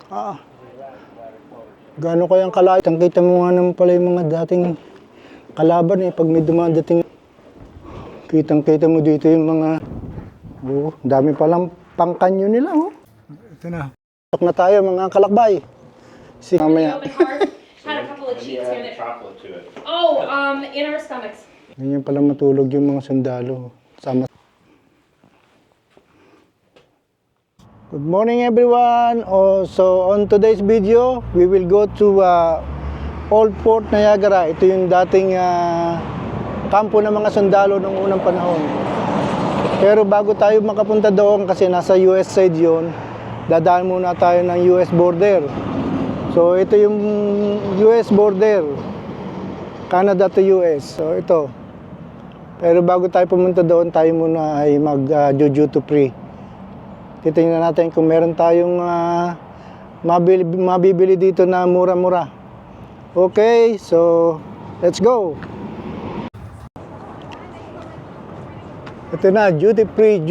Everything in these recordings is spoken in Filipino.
Ah, gaano kayang kalayo? Kita mo nga naman pala yung mga dating kalaban eh. Pag may dumadating, kitang-kita mo dito yung mga, dami palang pangkanyo nila, oh. Ito na. Tok na tayo mga kalakbay. Mamaya. Had a couple of cheeks here that. Chocolate to it. Oh, in our stomachs. Ganyan pala matulog yung mga sundalo. Sama. Good morning everyone. So on today's video, we will go to Old Fort Niagara. Ito yung dating kampo ng mga sundalo noong unang panahon. Pero bago tayo makapunta doon, kasi nasa US side yun, dadaan muna tayo ng US border. So ito yung US border, Canada to US. So ito. Pero bago tayo pumunta doon, tayo muna ay mag-duty free. Titingnan natin kung meron tayong mabibili dito na mura-mura. Okay, so let's go. Ito na, duty free.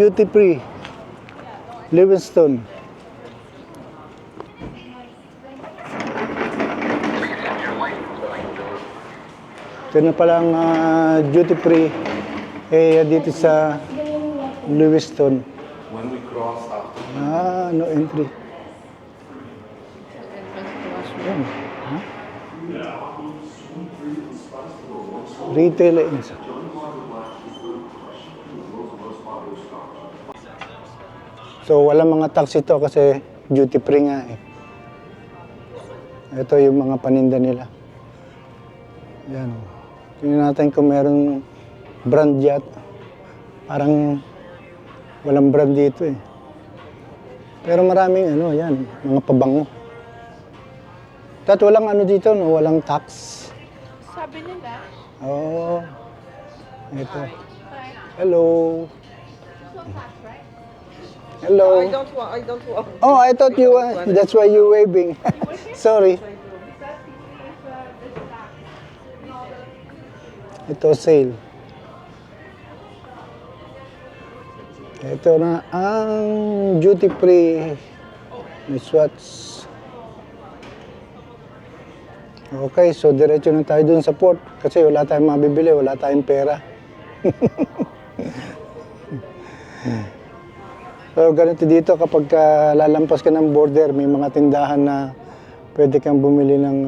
Livingston. Ito na palang duty free dito sa Livingston. When we cross up. No entry. Yan. Retail inside. So wala mga tax ito kasi duty free nga eh. Ito yung mga paninda nila. Yan. Tingnan natin kung meron brand yacht. Parang walang brand dito eh. Pero maraming yan, mga pabango. At walang dito, no? Walang tax. Sabi nila. Oh. Ito. Hello. Hello. I don't want. Oh, I thought you that's why you waving. Sorry. Ito sale. Ito na ang duty free. May Swatch. Okay, so diretso na tayo dun sa port kasi wala tayong mabibili, wala tayong pera. So ganito dito kapag lalampas ka ng border, may mga tindahan na pwede kang bumili ng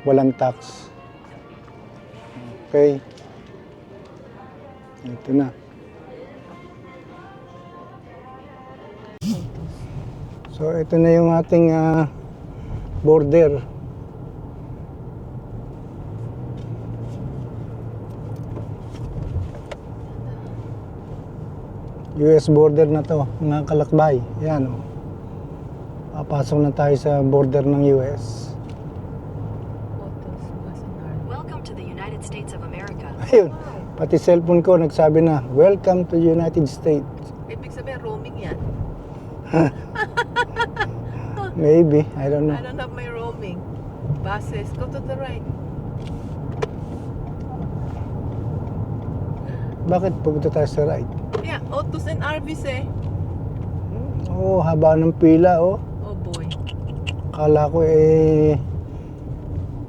walang tax. Okay. Ito na. So ito na yung ating border. US border na to, mga kalakbay. Yan o. Papasok na tayo sa border ng US. Welcome to the United States of America. Ayun, pati cellphone ko nagsabi na, welcome to the United States. Ibig sabihin, roaming yan. Maybe, I don't know. I don't have my roaming. Buses, go to the right. Bakit pupunta tayo sa right? Yeah, autos and RVs eh. Oh, haba ng pila oh. Oh boy. Kala ko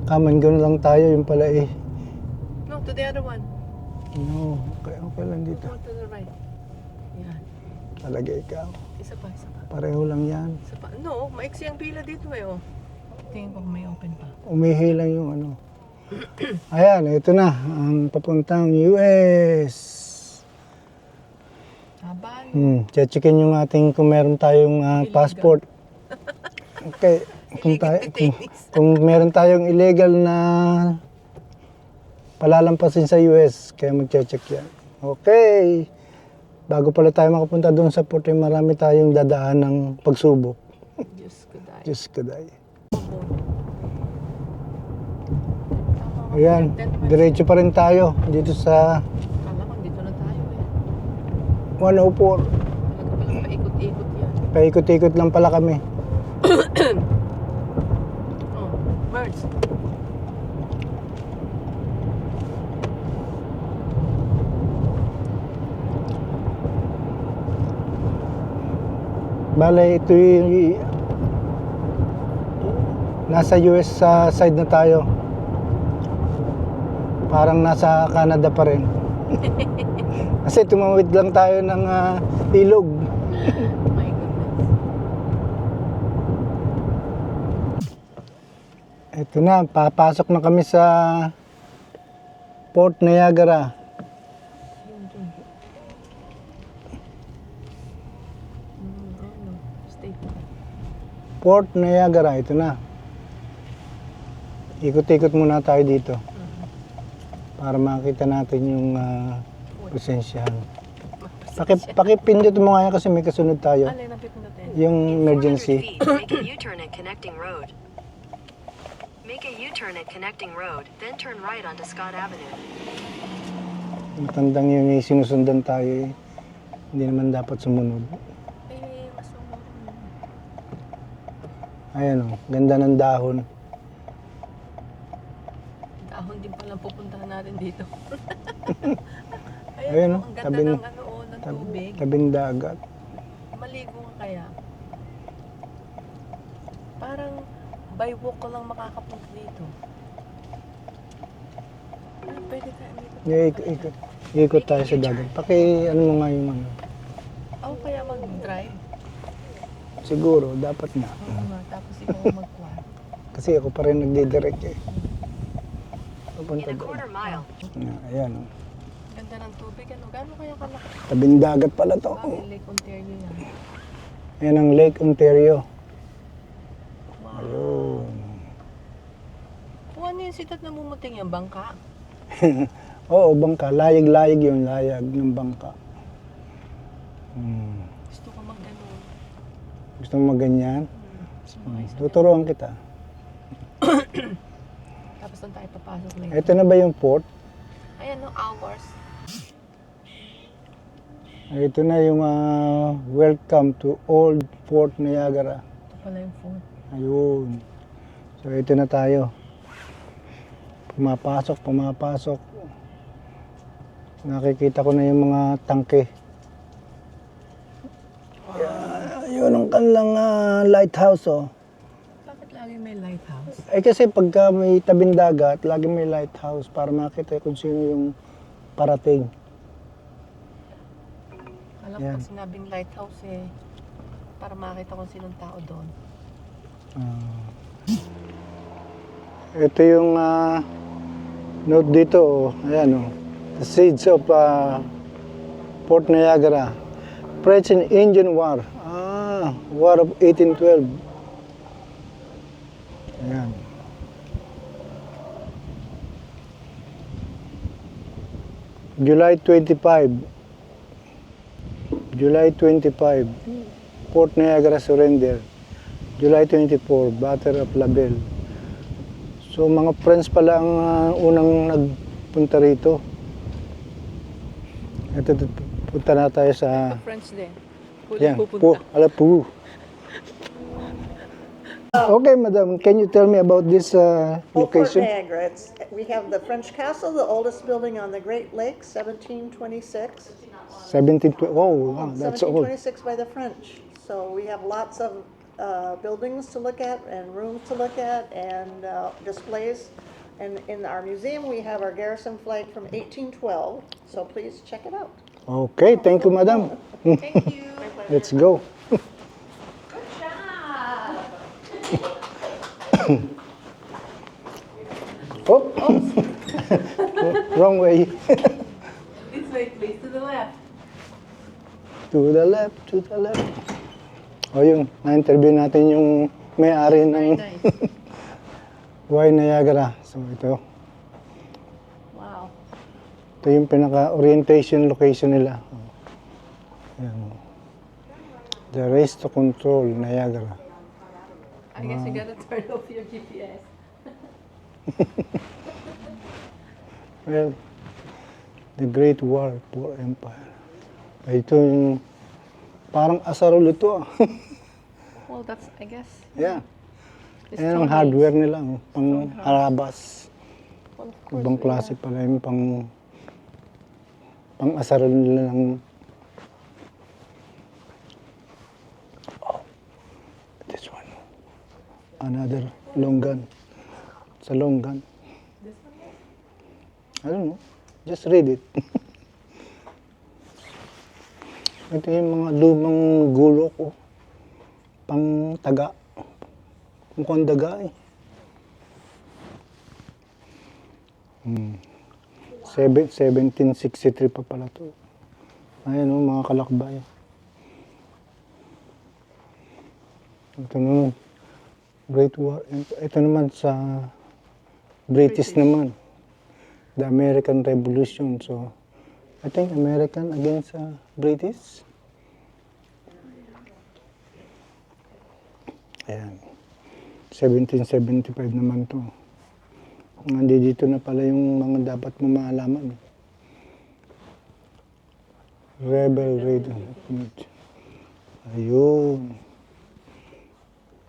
come and go na lang tayo, yung pala No, to the other one. No, okay lang dito. Go to the right. Yan. Talaga ikaw. Isa pa. Pareho lang yan. Isa pa. No, maiksi ang pila dito eh oh. Tingin ko kung may open pa. Umihi lang yung Ayan, ito na. Ang papuntang US. Haba. Checkin yung kung meron tayong passport. Okay. Kung meron tayong illegal na palalampasin sa US, kaya mag-check yan. Okay. Bago pala tayo makapunta doon sa port, marami tayong dadaan ng pagsubok. Diyos ko dahi. Ayan, diretso pa rin tayo dito sa Kala ko dito na tayo eh. 104. Talaga palang paikot-ikot yan. Paikot-ikot lang pala kami. Oh, birds. Bale, ito yung nasa US side na tayo. Parang nasa Canada pa rin. Kasi tumawid lang tayo ng ilog. My goodness. Ito na, papasok na kami sa Port Niagara. State. Port Niagara, ito na. Ikot-ikot muna tayo dito. Para makita natin yung presensyahan. Pakipindot mo nga yan kasi may kasunod tayo. Alay, napipindutin. Yung In 400 emergency. feet, make a U-turn at connecting road. Make a U-turn at connecting road, then turn right onto Scott Avenue. Matandang yun, yung sinusundan tayo eh. Hindi naman dapat sumunod. Eh, masama. Ayan o, ganda ng dahon. Dahon din palang pupuntahan natin dito. Ayun, ang ganda tabi ng ng- ng tubig. Tabing dagat. Maligo nga kaya. Parang by walk ko lang makakapunta dito. Pwede tayo dito. Ikot tayo sa dagat. Ano mo nga yung ano. Ako kaya mag-drive. Siguro, dapat na. Oo nga, tapos ikaw mag-quad. Kasi ako pa rin nagdidirect eh. Papunta In a doon. quarter mile, Ayan o. Ganda ng tubig. Ano, gaano kaya kalaki? Tabing dagat pala to. Bakit Lake Ontario yan? Ayan ang Lake Ontario. Wow. Ayun. Kung ano yung sitat na mumuting yung bangka? Oo, bangka. Layag-layag yun. Layag ng bangka. Gusto ko mag-ganon. Gusto mo maganyan? Sumakay sa Tuturuan kita. Tapos doon tayo papasok later. Ito na ba yung port? Ayan, no, hours. Ito na yung welcome to Old Fort Niagara. Ito pala yung phone. Ayun. So ito na tayo. Pumapasok. Nakikita ko na yung mga tangke. Ayun ang kanilang lighthouse oh. Bakit lagi may lighthouse? Eh kasi pagka may tabing dagat, lagi may lighthouse para makita kung sino yung parating. Alam Yan. ko sinabing lighthouse eh. Para makita kung sinong tao doon. Ito yung note dito, oh. Ayan oh. The Siege of Port Niagara. French and Indian War. War of 1812. Ayan. July 25. July 25. Port Niagara surrender. July 24. Battle of Labelle. So mga friends pala ang unang nagpunta rito. Ito, punta na tayo sa... French din. Huli Yan, pupunta. Alapu. Okay, madam, can you tell me about this Old Fort location? Niagara. We have the French Castle, the oldest building on the Great Lakes, 1726. 1720. Oh, wow, that's old. 1726 by the French. So we have lots of buildings to look at and rooms to look at and displays. And in our museum, we have our garrison flag from 1812. So please check it out. Okay, thank you, madam. Thank you. Let's go. Oh, wrong way. This way, please. To the left. To the left, to the left. O yun, na-interview natin yung may-ari ng Nice. Why Niagara. So ito, Wow. ito yung pinaka-orientation location nila. Ayan. The Race to Control Niagara. I guess you gotta turn off your GPS. Well, the Great War for Empire. Ito yung parang asarol ito. Well, that's, I guess. Yeah. the Ayan ang strong hardware base. nila. Oh. Pang harabas. Well, of course, Ibang we klase have- pala yung pang asarol nila ng... Oh, this one. Another Longgan. Sa Longgan. I don't know. Just read it. Ito yung mga lumang gulok ko. Pang taga. Mukhang daga eh. 1763 pa pala to. Ayan o, mga kalakbay. Ito naman, Great War. Ito naman sa British naman. The American Revolution. So, I think American against British. Ayan. 1775 naman to. Nandito na pala yung mga dapat mo maalaman. Rebel Raid. Ayun.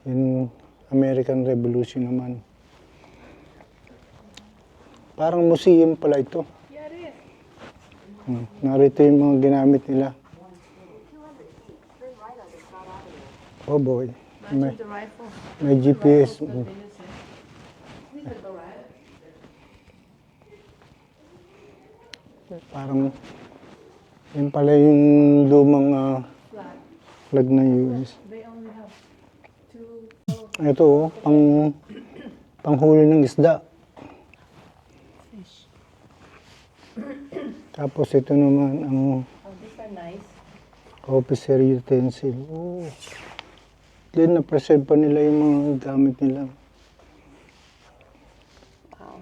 Yung American Revolution naman. Parang museum pala ito. Narito yung mga ginamit nila. Oh boy. May, The rifle. may GPS. Parang yun pala yung lumang flag ng US. They only have 2. Ito oh, panghuli ng isda. Tapos ito naman ang Oh, these are nice. officer utensil. Oh. Then na-preserve pa nila yung mga gamit nila. Wow.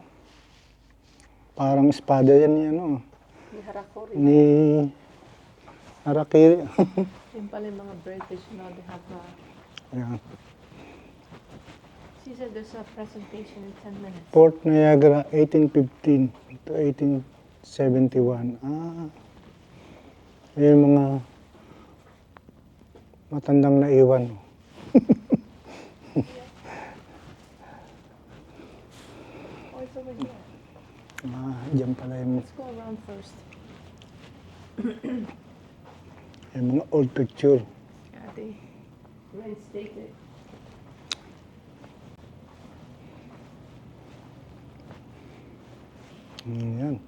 Parang espada yan yan oh. Ni Harakuri. Ni Harakiri. Yung pala yung mga British, they have Ayan. she said there's a presentation in 10 minutes. Port Niagara, 1815 to 1871. Yung mga matandang naiwan. Oh, it's over here. Diyan pala yung, Let's go around first. yung mga old picture. Yeah, they reinstated. Yan.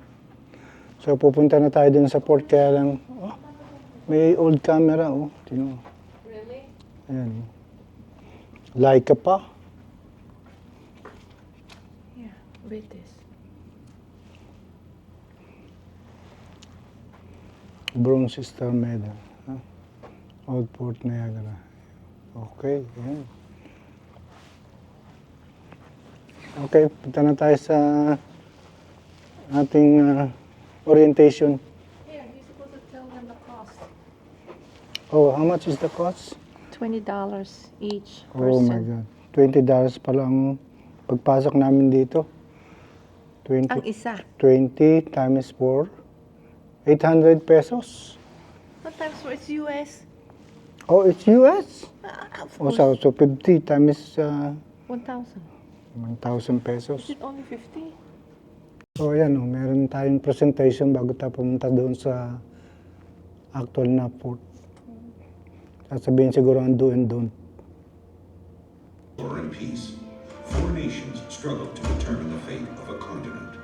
So pupunta na tayo dun sa port kaya lang, may old camera oh. Tino. Really? Ayan. Leica pa. Yeah, British. Bronze Star Medal. Old Port Niagara. Okay, yan. Okay, punta na tayo sa ating orientation. Yeah, you're supposed to tell them the cost. Oh, how much is the cost? $20 each Oh my God. $20 pala ang pagpasok namin dito. 20, Ang isa. 20 times 4. 800 pesos. Sometimes for it's US. Oh, it's US? Of Oh, course. so 50 times 1,000. 1,000 pesos. Is it only 50? So, ayan, oh, meron tayong presentation bago tayo pumunta doon sa actual na port. Sasabihin siguro ang do and don't. War and peace, four nations struggled to determine the fate of a continent.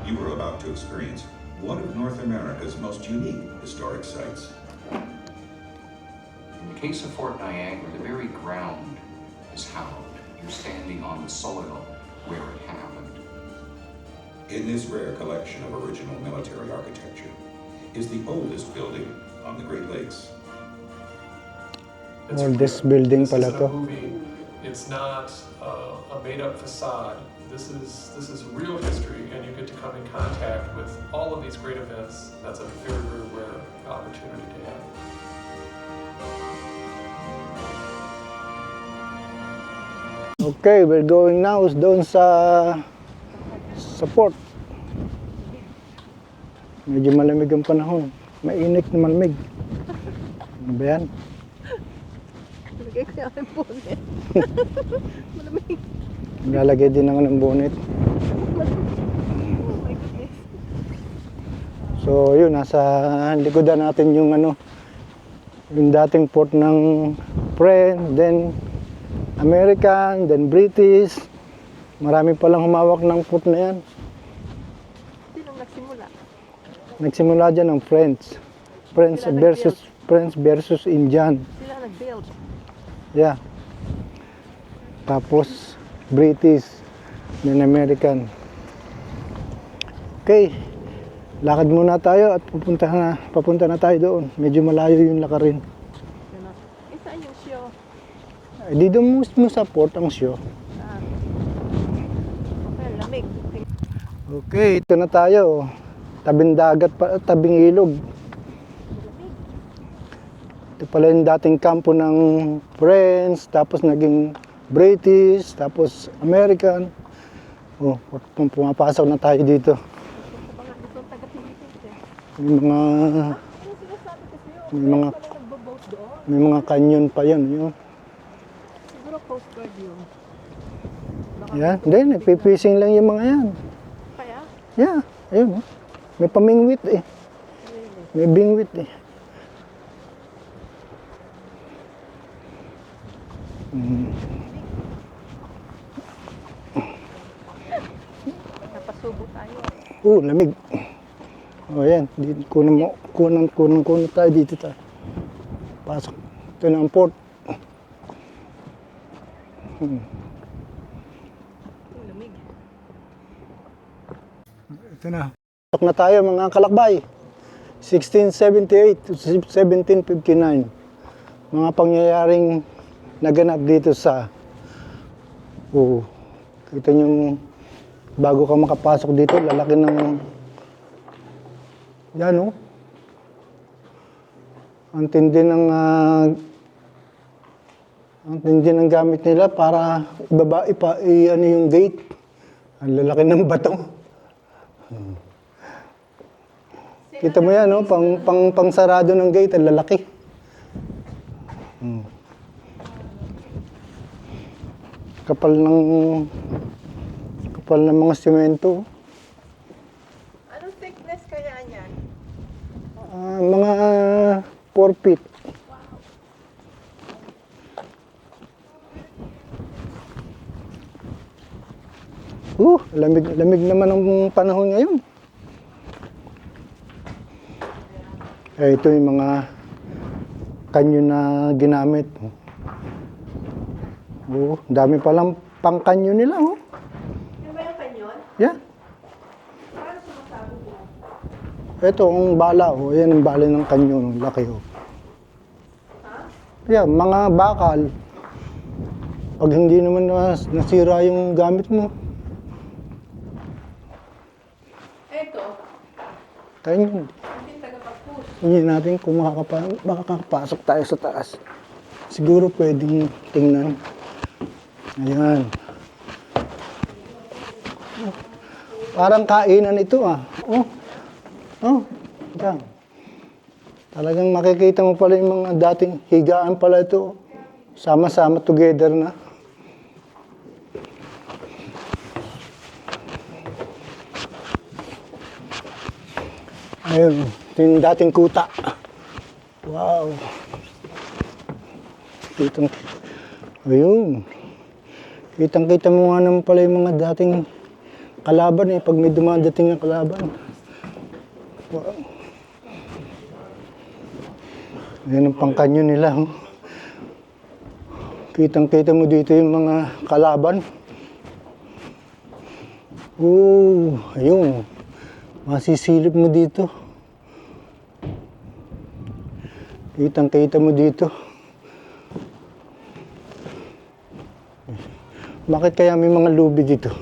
You were about to experience one of North America's most unique historic sites. In the case of Fort Niagara, the very ground is hallowed. You're standing on the soil where it happened. In this rare collection of original military architecture is the oldest building on the Great Lakes. It's Oldest real. building This pala isn't to. a movie. It's not a made-up facade. This is real history, and you get to come in contact with all of these great events. That's a very, very rare opportunity to have. Okay, we're going now doon sa port. Medyo malamig ang panahon. Mainit na malamig. Ano ba yan? Lagay ko yung aking bonnet. Malamig. Lalagay din ako ng bonnet. Oh my goodness. So yun, nasa likodan natin yung yung dating port ng Pre, then American, then British. Marami palang humawak ng port na yan. Sino nagsimula? Nagsimula dyan ang French. French versus Indian. Sila nag-build. Yeah. Tapos British, then American. Okay. Lakad muna tayo at papunta na tayo doon. Medyo malayo yung lakarin. Gano'n. Saan yung show? Dito mo sa port ang show. Okay, lamig. Okay, ito na tayo. Tabing dagat, tabing ilog. Ito pala yung dating kampo ng French, tapos naging British, tapos American. Oh, pumapasok na tayo dito. May mga canyon pa yan. Yun. Siguro Coast Guard yun. Yan, hindi, nagpipising lang yung mga yan. Kaya? Yeah, ayun. Oh. May pamingwit eh. May bingwit eh. Napasubo tayo. Lamig. O yan, kunan tayo dito tayo. Pasok. Ito na ang port. Lamig. Ito na. Pasok na tayo mga kalakbay. 1678 to 1759. Mga pangyayaring naganap dito sa kita nyo bago ka makapasok dito, lalaki ng yan oh. Ang tindi ng gamit nila para ano yung gate. Ang lalaki ng bato. Kita mo yan, no? Pang sarado ng gate, ang lalaki. Kapal ng mga semento. Anong thickness kaya niyan? Mga 4 feet. Lamig naman ang panahon ngayon. Ito yung mga kanyon na ginamit. Dami palang pang-kanyon nila. Yan ba yung kanyon? Yeah. Paano sumasabog yan? Ito ang bala. Yan ang bala ng kanyon. Laki. Yeah, mga bakal. Pag hindi naman nasira yung gamit mo. Eto, Kanyon. hindi tagapag-push. Hindi natin kung makakapasok tayo sa taas. Siguro pwedeng tingnan. Ayan. Parang kainan ito ah. Yan. Talagang makikita mo pala yung mga dating higaan pala ito. Sama-sama together na. Ayun, ito yung dating kuta. Wow. Ayun. Kitang-kita mo nga naman pala yung mga dating kalaban eh, pag may dumadating na kalaban. Wow. Yan ang pangkanyon nila. Kitang-kita mo dito yung mga kalaban. Ayun. Masisilip mo dito. Kitang-kita mo dito. Bakit kaya may mga lubi dito?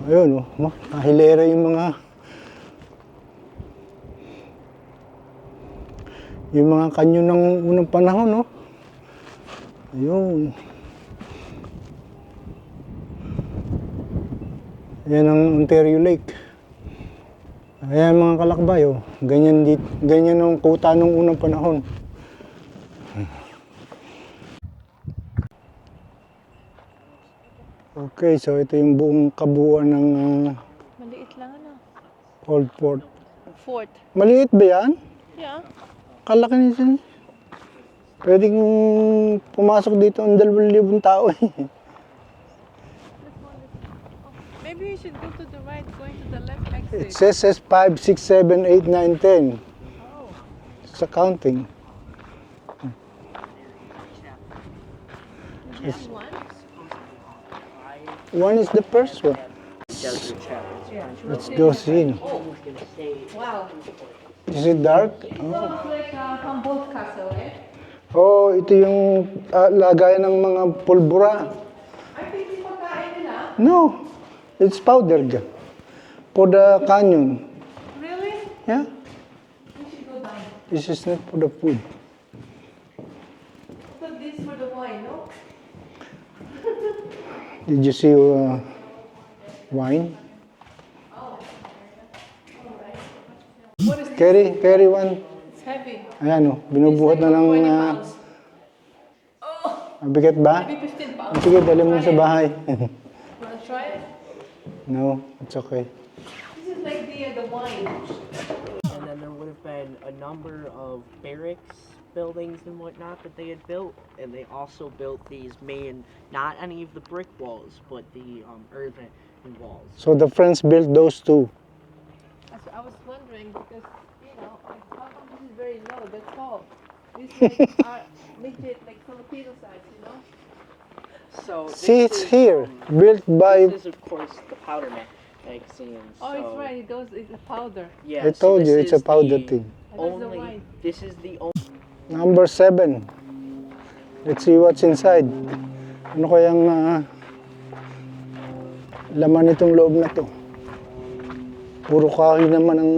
Ayun, kahilera yung mga kanyon ng unang panahon, no? Ayun. Yan ang Ontario Lake. Ayan mga kalakbay, ganyan ang kuta nung unang panahon. Okay, so ito yung buong kabuuan ng Maliit lang ano? Old Port. Fort. Maliit ba yan? Yeah. Kalaki nito. Pwedeng pumasok dito ang 2,000 tao eh. Maybe we should go to the right, going to the left It exit. says 5, 6, 7, 8, 9, 10. It's a counting. One is the first one. Let's go see. Wow. Is it dark? Looks like Humboldt Castle, eh? Oh, ito yung lagayan ng mga pulbura. Ay, pwede pagkain nila? No, it's powdered for the canyon. Really? Yeah, We should go down. this is not for the food. Put this for the wine, no? Did you see wine? Carry one. It's heavy. Ayan o, binubuhat na ng... 20 pounds. mabigat ba? Maybe 15 pounds. Sige, dali mo na sa bahay. Wanna try it? No, it's okay. This is like the wine. And then there would have been a number of barracks buildings and whatnot that they had built, and they also built these main, not any of the brick walls, but the earthen walls. So the French built those two. I was wondering because, you know, how come this is very low? That's all. This is like legit, like Filipino size, you know? So See, this it's is, here, built by... This is of course the powder magazine. Oh, so, it's right. It goes. It's a powder. Yeah, I so told you, this it's a is powder the thing. Only this is the only. Number 7. Let's see what's inside. Ano kayang laman itong loob na to? Puro kahoy naman ang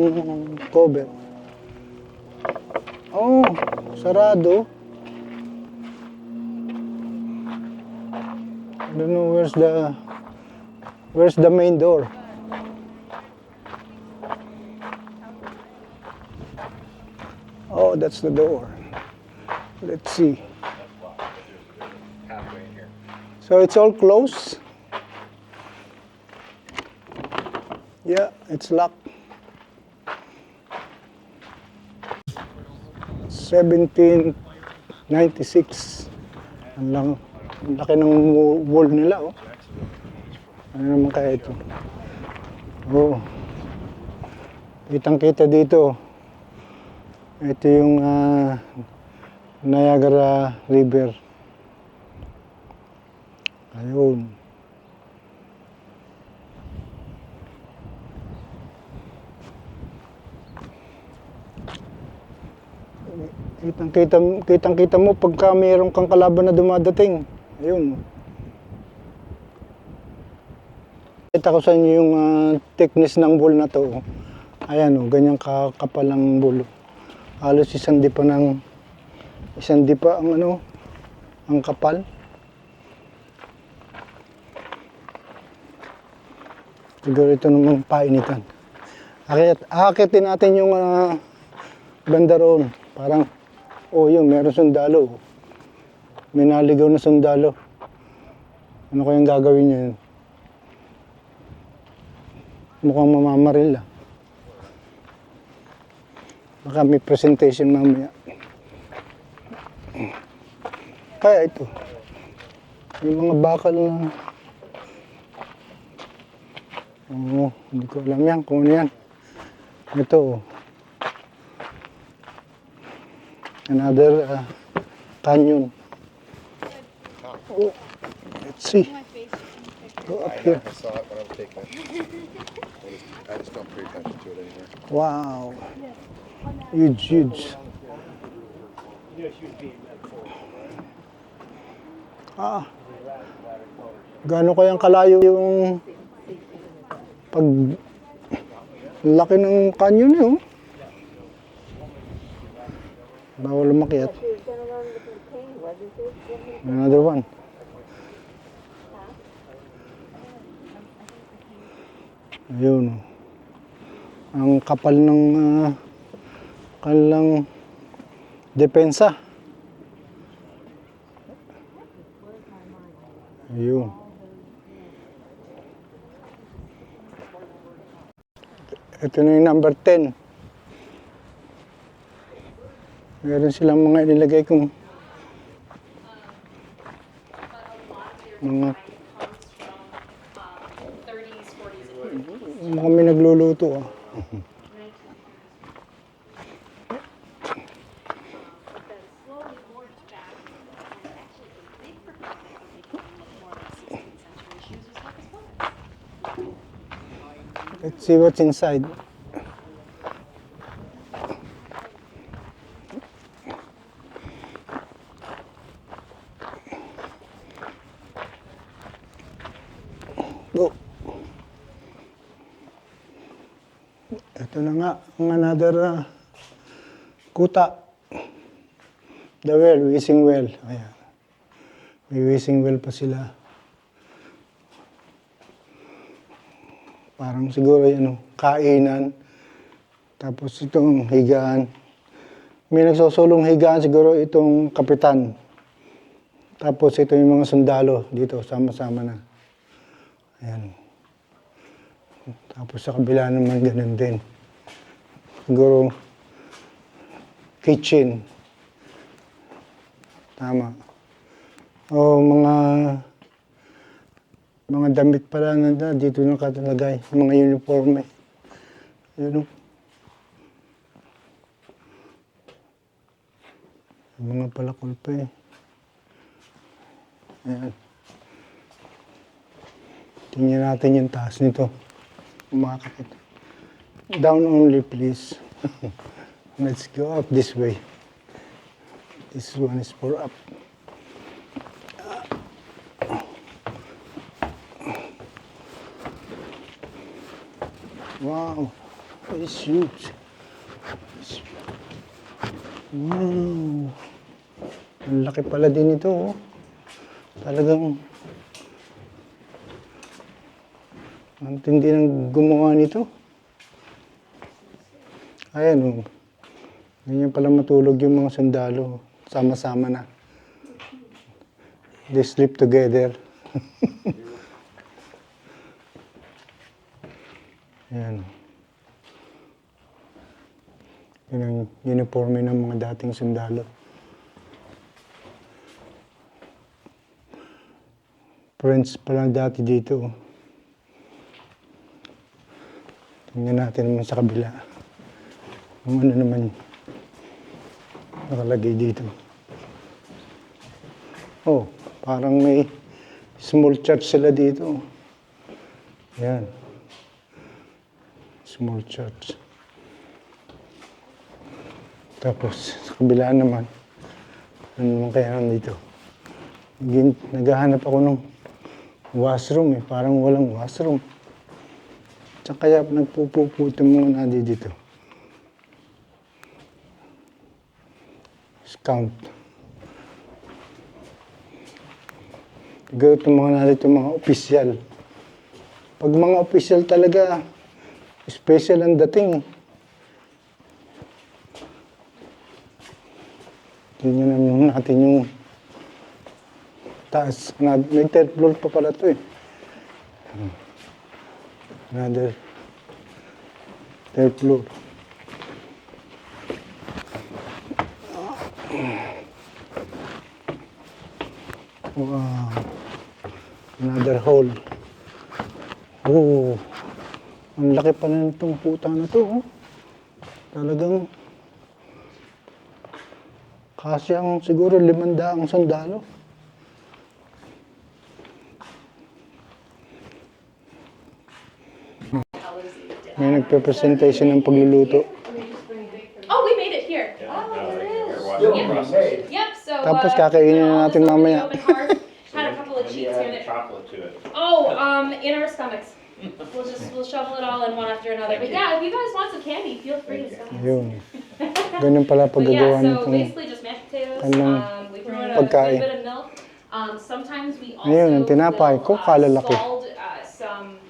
cover. Oh, sarado. I don't know where's the main door. Oh, that's the door. Let's see. So it's all closed. Yeah, it's locked. 1796. Ang laki ng wall nila, oh. Ano naman kaya ito? Oh. Kitang-kita dito. Ito yung Niagara River. Ayun. Kitang-kita mo pagka mayroon kang kalaban na dumadating. Ayun. Kita ko sa inyo yung thickness ng wool na to. Ayan o, ganyang kakapal ang wool. Halos isang dipa ang ang kapal. Siguro ito namang painitan. Akitin natin yung banda roon. Parang, yun, meron sundalo. May naligaw na sundalo. Ano kayang gagawin niya yun? Mukhang mamamaril ah. Baka may presentation mamaya. Kaya ito. May mga bakal na... hindi ko alam yan kung ano yan. Ito. Another canyon. Let's see. Go up here. I saw it when I was taking it. I just don't pay attention to it anymore. Wow. Huge. Gaano kayang kalayo yung pag laki ng canyon niyo? Bawal umakyat. Another one. Ayun. Ang kapal ng kanilang depensa. Ayun. Ito na yung number 10. Meron silang mga inilagay kung Mga, comes from 30s, 40s, and 50s. mga may nagluluto ah. But then slowly morphed back. And actually, a big proponent of making them look more like 16th century shoes was Marcus Wallace. Let's see what's inside. Go. Ito na nga, ang another kuta. The well, wishing well. Ayan. May wishing well pa sila. Parang siguro yan, kainan. Tapos itong higaan. May nagsusulong higaan siguro itong kapitan. Tapos ito yung mga sundalo dito, sama-sama na. Ayan. Tapos sa kabila naman ganun din. Siguro kitchen. Tama. O mga damit pala na dito nakatalagay. Mga uniforme. Yun o. Mga palakol pa eh. Ayan. Tingnan natin yung taas nito. Umakakit. Down only, please. Let's go up this way. This one is for up. Wow, it's huge. Wow. Ang laki pala din ito. Oh. Talagang ang tindi ng gumawa nito. Ayan o. Ganyan pala matulog yung mga sundalo. Sama-sama na. They sleep together. Ayan. Yun ang uniforme ng mga dating sundalo. Friends pa lang dati dito. Tingnan natin naman sa kabila. Kung ano naman nakalagay dito. Oh, parang may small church sila dito. Ayan. Small church. Tapos, sa kabila naman, ano naman kaya nandito? Naghahanap ako ng washroom eh. Parang walang washroom. Tsaka kaya nagpupuputo mga nadi dito. Count. Siguro itong mga narito, mga opisyal. Pag mga opisyal talaga, special ang dating. Tingnan natin yung taas. May third floor pa pala ito eh. Another third floor. Wow. Another hall. Oh. Ang laki pa na itong puta na to. Oh. Talagang kasyang siguro 500 sundalo. May nagpe-presentation ng pagluluto. Oh, we made it here. Yep, so Tapos kakainin na natin mamaya. Had a couple of cheats here that chocolate to it. Oh, in our stomachs. We'll shovel it all in one after another. But yeah, if you guys want some candy, feel free to stuff. Yun. Ganun pala But yeah, paggagawa so nitong basically just mashed potatoes. anong We throw in a pagkain. little bit of milk. Sometimes we also Ayun, ang tinapay ko, kalalaki. scald some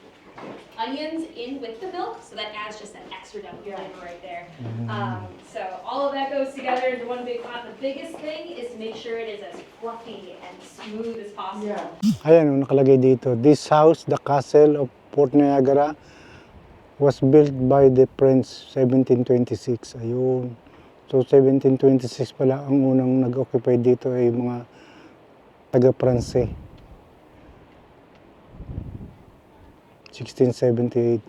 onions in with the milk, so that adds just that extra double flavor right there. So all of that goes together into one big pot. The biggest thing is to make sure it is as fluffy and smooth as possible. Ayan, nakalagay dito. This house, the castle of Fort Niagara, was built by the French 1726. Ayun. So 1726 pala ang unang nag-occupy dito ay mga taga-Pranse. 1678.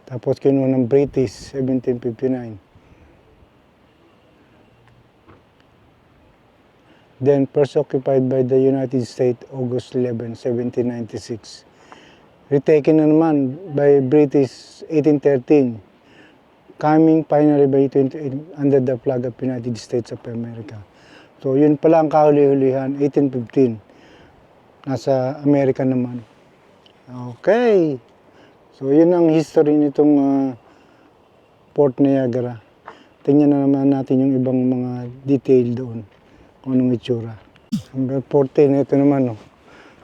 Tapos kinuha ng British, 1759. Then first occupied by the United States, August 11, 1796. Retaken na naman by British 1813. Coming finally by 28 under the flag of United States of America. So yun pala ang kahuli-hulihan, 1815. Nasa Amerika naman. Okay. So yun ang history nitong Port Niagara. Tingnan na naman natin yung ibang mga detail doon. Kung anong itsura. Number 14, ito naman.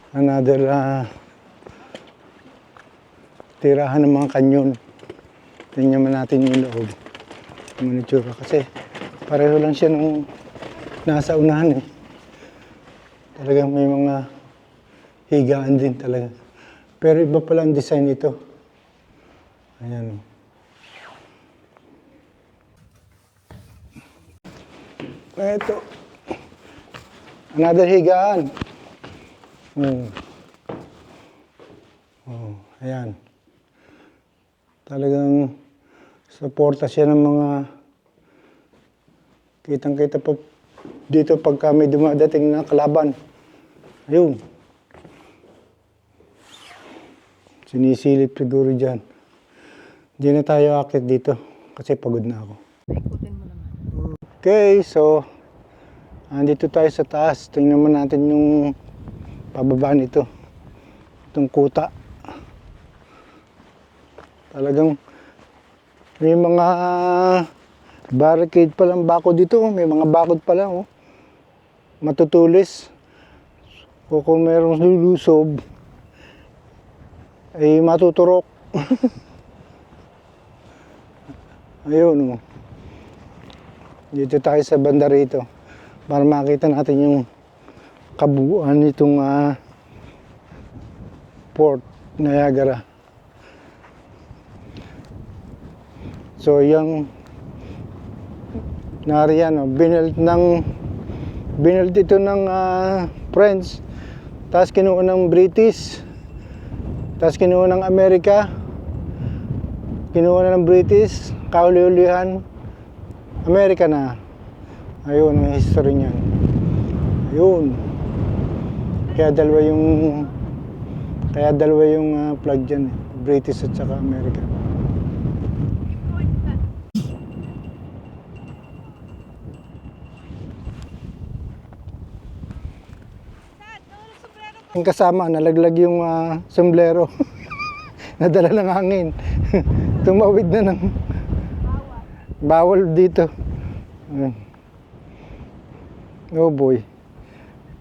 Another tirahan ng mga kanyon. Tingnan naman natin yung loob. Yung itsura. Kasi pareho lang siya nung nasa unahan eh. Talagang may mga higaan din talaga. Pero iba pala ang design nito. Ayan. Ito. Another higaan. Ayan. Talagang suporta siya ng mga kitang-kita po dito pagka may dumadating na kalaban. Ayun. Sinisilip siguro dyan. Hindi na tayo akit dito kasi pagod na ako. Okay, so andito tayo sa taas. Tingnan mo natin yung pababa nito. Itong kuta. Talagang may mga barricade pa lang bako dito. May mga bakod pa lang. Oh. Matutulis. O kung mayroong lulusob, ay matuturok. Ayun. Oh. Dito tayo sa banda rito para makita natin yung kabuuan nitong Port Niagara. So yung nariyan, binuild ito ng French, tapos kinuha ng British, tapos kinuha ng Amerika, kinuha na ng British, kahuli-hulihan, Amerika na. Ayun ang history niyan. Ayun. Kaya dalawa yung flag dyan, British at saka Amerika. Ang kasama, nalaglag yung sombrero. Nadala ng hangin. Tumawid na ng bawal dito. Oh boy.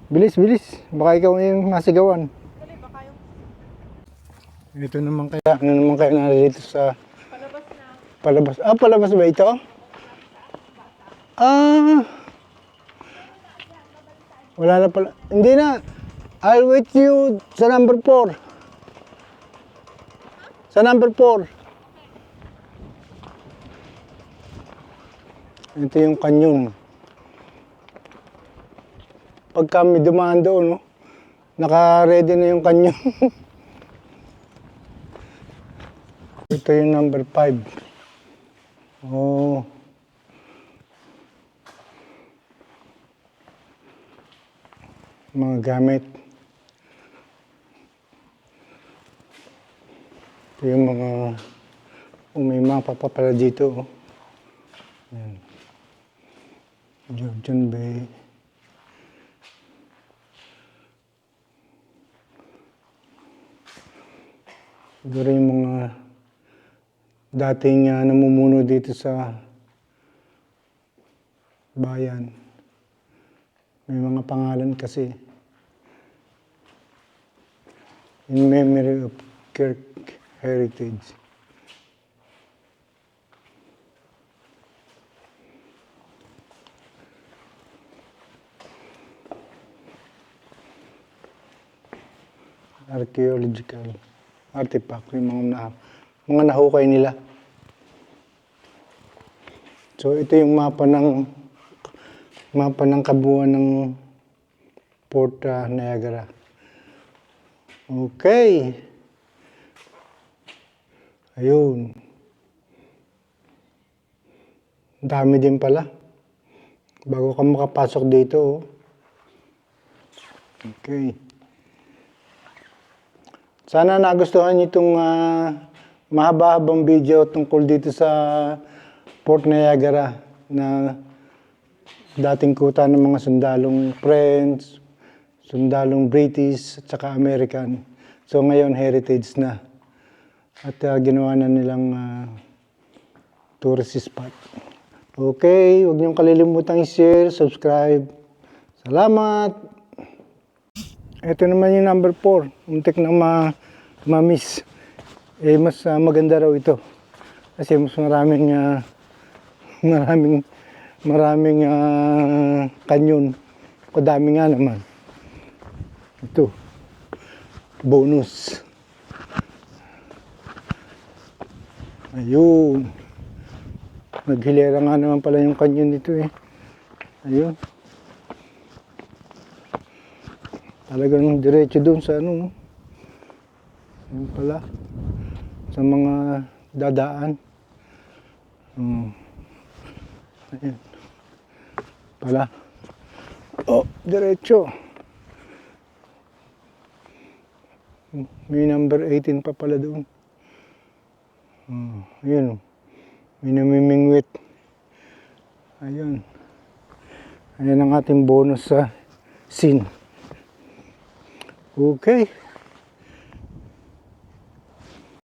Bilis, bilis. Baka ikaw yung masigawan. Ito naman kaya, ano naman kaya narito sa palabas. Palabas ba ito? Wala na pala. Hindi na. I'll wait you sa number 4. Sa number 4. Ito yung kanyon. Pag kami dumaan doon, naka-ready na yung kanyon. Ito yung number 5. Oh. Mga gamit. Ito yung mga may mapa pa pala dito. Ayan. Georgian Bay. Siguro yung mga dating namumuno dito sa bayan. May mga pangalan kasi. In memory of Kirk Heritage. Archaeological artifact, yung mga nahukay nila. So ito yung mapa ng kabuuan ng Port Niagara. Okay. Ayun. Ang dami din pala. Bago ka makapasok dito. Oh. Okay. Sana nagustuhan niyo itong mahaba-habang video tungkol dito sa Fort Niagara na dating kuta ng mga sundalong French, sundalong British at saka American. So ngayon heritage na. At ginawa na nilang tourist spot. Okay, huwag niyong kalilimutang i-share, subscribe. Salamat! Ito naman yung number 4. Muntik na ma-miss. Eh, mas maganda raw ito. Kasi mas maraming kanyon. Kadami nga naman. Ito. Bonus. Ayun. Naghilera nga naman pala yung kanyon dito eh. Ayun. Talagang diretso doon sa ano. Ayun pala. Sa mga dadaan. Ayun. Pala. Oh, diretso. May number 18 pa pala doon. Ayun. May namimingwit. Ayun. Ayan ang ating bonus sa scene. Okay.